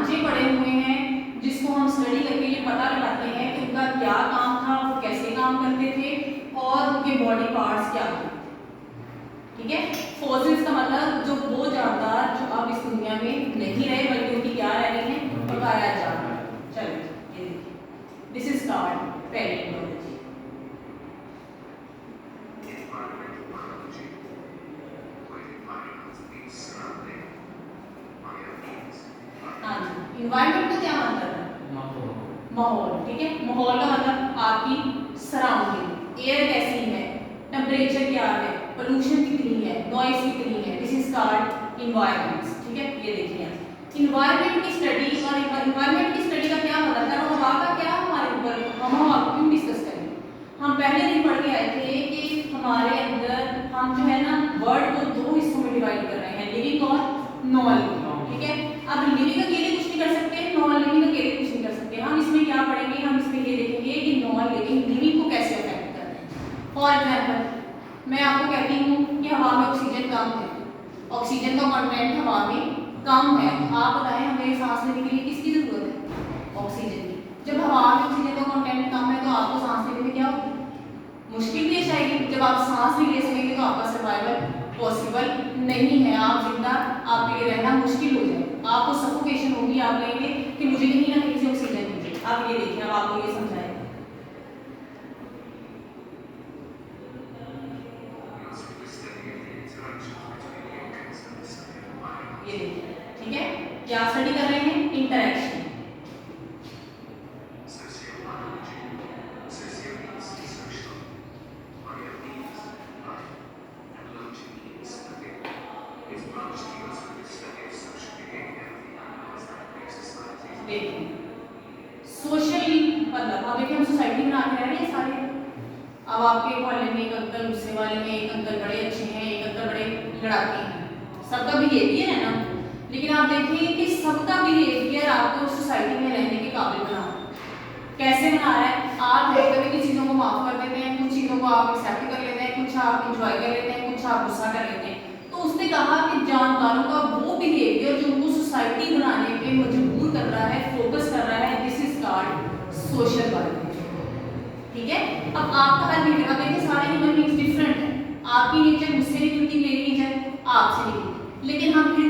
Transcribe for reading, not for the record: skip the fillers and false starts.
ढांचे पड़े हुए हैं जिसको हम स्टडी करके ये पता लगाते हैं कि उनका क्या काम था, वो कैसे काम करते थे और उनके बॉडी पार्ट्स क्या थे। ठीक है, फॉसिल्स का मतलब जो वो जानदार जो अब इस दुनिया में नहीं रहे बल्कि उनकी क्या रह गई हैं, बकाया जानदार। चलो ये देखिए, दिस इज कॉल्ड पैलियोलॉजी। हाँ जी, इन्वायरमेंट को क्या मतलब है? माहौल। ठीक है, माहौल का मतलब आपकी सराउंडिंग, एयर कैसी है, टेम्परेचर क्या है, पोल्यूशन कितनी है, नॉइज कितनी है, दिस इज कॉल्ड इन्वायरमेंट्स। ठीक है, ये देखिए इन्वायरमेंट की स्टडी और इन्वायरमेंट की स्टडी का क्या मतलब है, हवा का क्या हमारे ऊपर, हम हवा को क्यों डिस्कस करें। हम पहले दिन पढ़ के आए थे कि हमारे अंदर हम जो है ना वर्ड को दो हिस्सों में डिवाइड कर रहे हैं, लिविंग और नॉन लिविंग। ठीक है, अब लिविंग अकेले कुछ नहीं कर सकते, नॉन लिविंग अकेले कुछ नहीं कर सकते। हम इसमें क्या पढ़ेंगे, हम इसमें ये देखेंगे कि नॉन लिविंग लिविंग को कैसे अफेक्ट कर रहे हैं। फॉर एग्जाम्पल मैं आपको कहती हूँ कि हवा में ऑक्सीजन कम है, ऑक्सीजन का कंटेंट हवा में कम है, आप बताएं हमें सांस लेने के लिए किसकी जरूरत है, ऑक्सीजन की। जब हवा में ऑक्सीजन का कंटेंट कम है तो आपको सांस लेने में क्या होगी, मुश्किल पेश आएगी। जब आप सांस नहीं ले सकेंगे तो आपका सर्वाइवल पॉसिबल नहीं है, आप जिंदा आपके लिए रहना मुश्किल हो जाएगा, आपको सफोकेशन होगी, आप कहेंगे कि मुझे कहीं ना कहीं से ऑक्सीजन दीजिए। आप ये देखिए, अब आपको ये समझाएं, ये देखिए। ठीक है, क्या स्टडी कर रहे हैं, इंटरेक्शन। देखिए सोशली मतलब अब देखिए हम सोसाइटी में आके रह रहे हैं सारे। अब आपके मोहल्ले में एक अंकल गुस्से वाले हैं, एक अंकल बड़े अच्छे हैं, एक अंकल बड़े लड़ाके हैं, सबका बिहेवियर है ना। लेकिन आप देखिए कि सबका बिहेवियर आपको सोसाइटी में रहने के काबिल बना रहा है। कैसे बना रहा है, आप कभी की चीज़ों को माफ़ कर देते हैं, कुछ चीज़ों को आप एक्सेप्ट कर लेते हैं, कुछ आप इंजॉय कर लेते हैं, कुछ आप गुस्सा कर लेते हैं। तो उसने कहा कि जानकारों का वो बिहेवियर जो उनको सोसाइटी बनाने पे मजबूर कर रहा है, फोकस कर रहा है, this is called social work. ठीक है, अब आपका हर नेचर, अब देखिए सारे ह्यूमन बीइंग्स डिफरेंट है, आपकी नेचर मुझसे नहीं मिलती, मेरी नेचर आपसे नहीं मिलती, लेकिन हम फिर